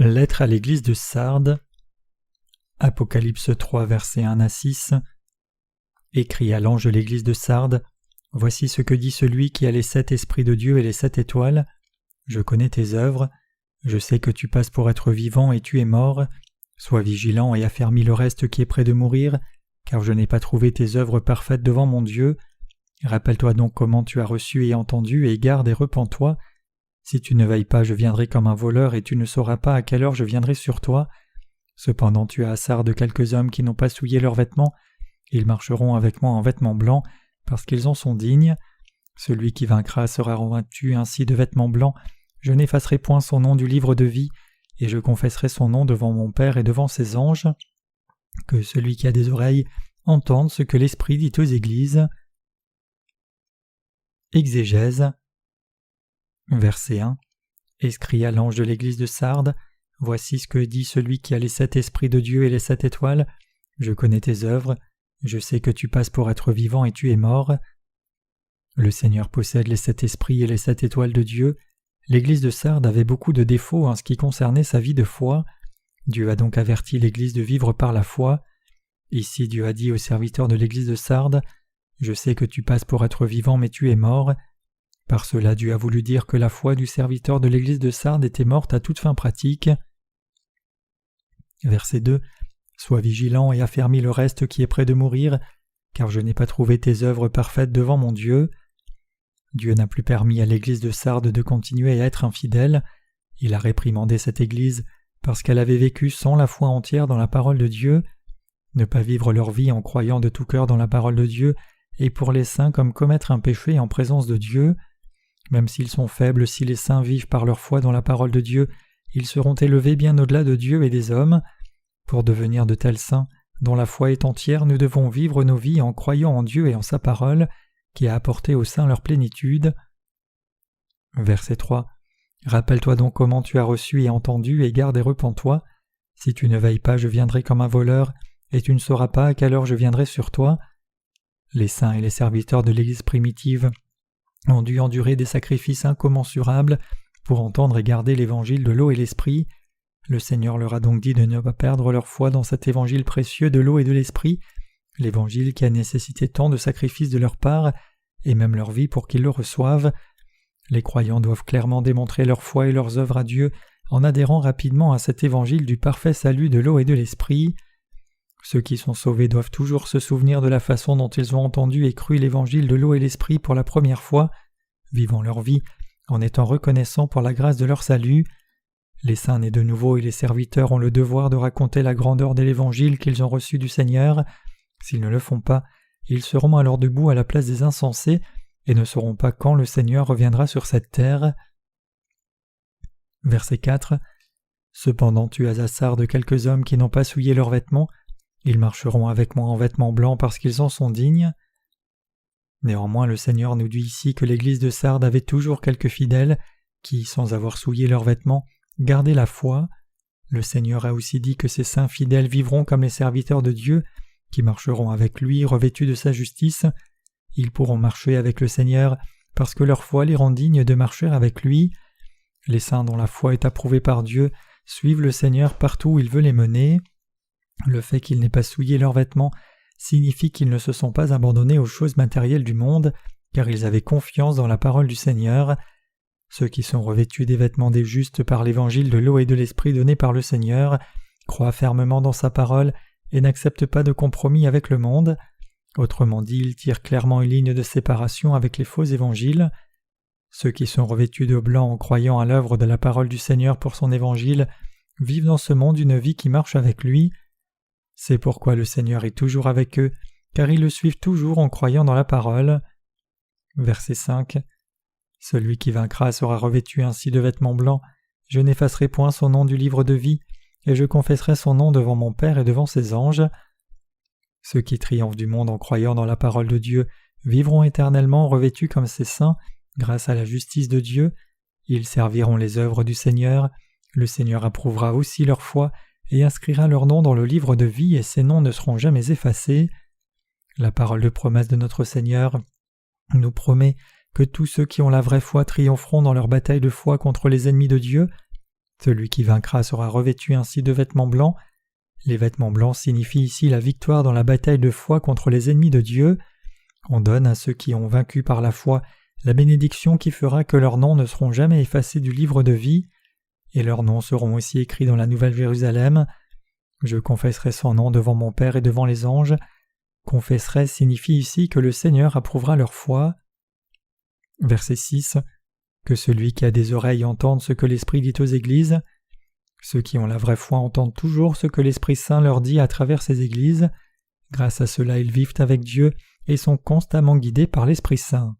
Lettre à l'église de Sardes. Apocalypse 3, versets 1 à 6. Écrit à l'ange de l'église de Sardes. Voici ce que dit celui qui a les 7 esprits de Dieu et les 7 étoiles. Je connais tes œuvres. Je sais que tu passes pour être vivant et tu es mort. Sois vigilant et affermis le reste qui est près de mourir, car je n'ai pas trouvé tes œuvres parfaites devant mon Dieu. Rappelle-toi donc comment tu as reçu et entendu, et garde et repens-toi. Si tu ne veilles pas, je viendrai comme un voleur, et tu ne sauras pas à quelle heure je viendrai sur toi. Cependant tu as à Sardes quelques hommes qui n'ont pas souillé leurs vêtements. Ils marcheront avec moi en vêtements blancs, parce qu'ils en sont dignes. Celui qui vaincra sera revêtu ainsi de vêtements blancs. Je n'effacerai point son nom du livre de vie, et je confesserai son nom devant mon Père et devant ses anges. Que celui qui a des oreilles entende ce que l'Esprit dit aux églises. Exégèse. Verset 1. Écrit à l'ange de l'église de Sardes. Voici ce que dit celui qui a les 7 esprits de Dieu et les 7 étoiles. Je connais tes œuvres. Je sais que tu passes pour être vivant et tu es mort. Le Seigneur possède les 7 esprits et les 7 étoiles de Dieu. L'église de Sardes avait beaucoup de défauts en ce qui concernait sa vie de foi. Dieu a donc averti l'église de vivre par la foi. Ici Dieu a dit aux serviteurs de l'église de Sardes: « Je sais que tu passes pour être vivant mais tu es mort. » Par cela Dieu a voulu dire que la foi du serviteur de l'église de Sardes était morte à toute fin pratique. Verset 2. Sois vigilant et affermis le reste qui est près de mourir, car je n'ai pas trouvé tes œuvres parfaites devant mon Dieu. Dieu n'a plus permis à l'église de Sardes de continuer à être infidèle. Il a réprimandé cette église parce qu'elle avait vécu sans la foi entière dans la parole de Dieu. Ne pas vivre leur vie en croyant de tout cœur dans la parole de Dieu est pour les saints comme commettre un péché en présence de Dieu. Même s'ils sont faibles, si les saints vivent par leur foi dans la parole de Dieu, ils seront élevés bien au-delà de Dieu et des hommes. Pour devenir de tels saints, dont la foi est entière, nous devons vivre nos vies en croyant en Dieu et en sa parole, qui a apporté aux saints leur plénitude. Verset 3. Rappelle-toi donc comment tu as reçu et entendu, et garde et repens-toi. Si tu ne veilles pas, je viendrai comme un voleur, et tu ne sauras pas à quelle heure je viendrai sur toi. Les saints et les serviteurs de l'Église primitive ont dû endurer des sacrifices incommensurables pour entendre et garder l'évangile de l'eau et l'esprit. Le Seigneur leur a donc dit de ne pas perdre leur foi dans cet évangile précieux de l'eau et de l'esprit, l'évangile qui a nécessité tant de sacrifices de leur part, et même leur vie pour qu'ils le reçoivent. Les croyants doivent clairement démontrer leur foi et leurs œuvres à Dieu en adhérant rapidement à cet évangile du parfait salut de l'eau et de l'esprit. Ceux qui sont sauvés doivent toujours se souvenir de la façon dont ils ont entendu et cru l'évangile de l'eau et l'esprit pour la première fois, vivant leur vie en étant reconnaissants pour la grâce de leur salut. Les saints nés de nouveau et les serviteurs ont le devoir de raconter la grandeur de l'évangile qu'ils ont reçu du Seigneur. S'ils ne le font pas, ils seront alors debout à la place des insensés et ne sauront pas quand le Seigneur reviendra sur cette terre. Verset 4. Cependant tu as à Sardes quelques hommes qui n'ont pas souillé leurs vêtements. Ils marcheront avec moi en vêtements blancs parce qu'ils en sont dignes. Néanmoins, le Seigneur nous dit ici que l'église de Sardes avait toujours quelques fidèles qui, sans avoir souillé leurs vêtements, gardaient la foi. Le Seigneur a aussi dit que ces saints fidèles vivront comme les serviteurs de Dieu, qui marcheront avec lui revêtus de sa justice. Ils pourront marcher avec le Seigneur parce que leur foi les rend dignes de marcher avec lui. Les saints dont la foi est approuvée par Dieu suivent le Seigneur partout où il veut les mener. Le fait qu'ils n'aient pas souillé leurs vêtements signifie qu'ils ne se sont pas abandonnés aux choses matérielles du monde, car ils avaient confiance dans la parole du Seigneur. Ceux qui sont revêtus des vêtements des justes par l'évangile de l'eau et de l'esprit donné par le Seigneur croient fermement dans sa parole et n'acceptent pas de compromis avec le monde. Autrement dit, ils tirent clairement une ligne de séparation avec les faux évangiles. Ceux qui sont revêtus de blanc en croyant à l'œuvre de la parole du Seigneur pour son évangile vivent dans ce monde une vie qui marche avec lui. C'est pourquoi le Seigneur est toujours avec eux, car ils le suivent toujours en croyant dans la parole. Verset 5. Celui qui vaincra sera revêtu ainsi de vêtements blancs. Je n'effacerai point son nom du livre de vie, et je confesserai son nom devant mon Père et devant ses anges. Ceux qui triomphent du monde en croyant dans la parole de Dieu vivront éternellement revêtus comme ces saints, grâce à la justice de Dieu. Ils serviront les œuvres du Seigneur. Le Seigneur approuvera aussi leur foi et inscrira leur nom dans le livre de vie, et ces noms ne seront jamais effacés. La parole de promesse de notre Seigneur nous promet que tous ceux qui ont la vraie foi triompheront dans leur bataille de foi contre les ennemis de Dieu. Celui qui vaincra sera revêtu ainsi de vêtements blancs. Les vêtements blancs signifient ici la victoire dans la bataille de foi contre les ennemis de Dieu. On donne à ceux qui ont vaincu par la foi la bénédiction qui fera que leurs noms ne seront jamais effacés du livre de vie, et leurs noms seront aussi écrits dans la Nouvelle Jérusalem. Je confesserai son nom devant mon Père et devant les anges. Confesserai signifie ici que le Seigneur approuvera leur foi. Verset 6. Que celui qui a des oreilles entende ce que l'Esprit dit aux églises. Ceux qui ont la vraie foi entendent toujours ce que l'Esprit Saint leur dit à travers ces églises. Grâce à cela, ils vivent avec Dieu et sont constamment guidés par l'Esprit Saint.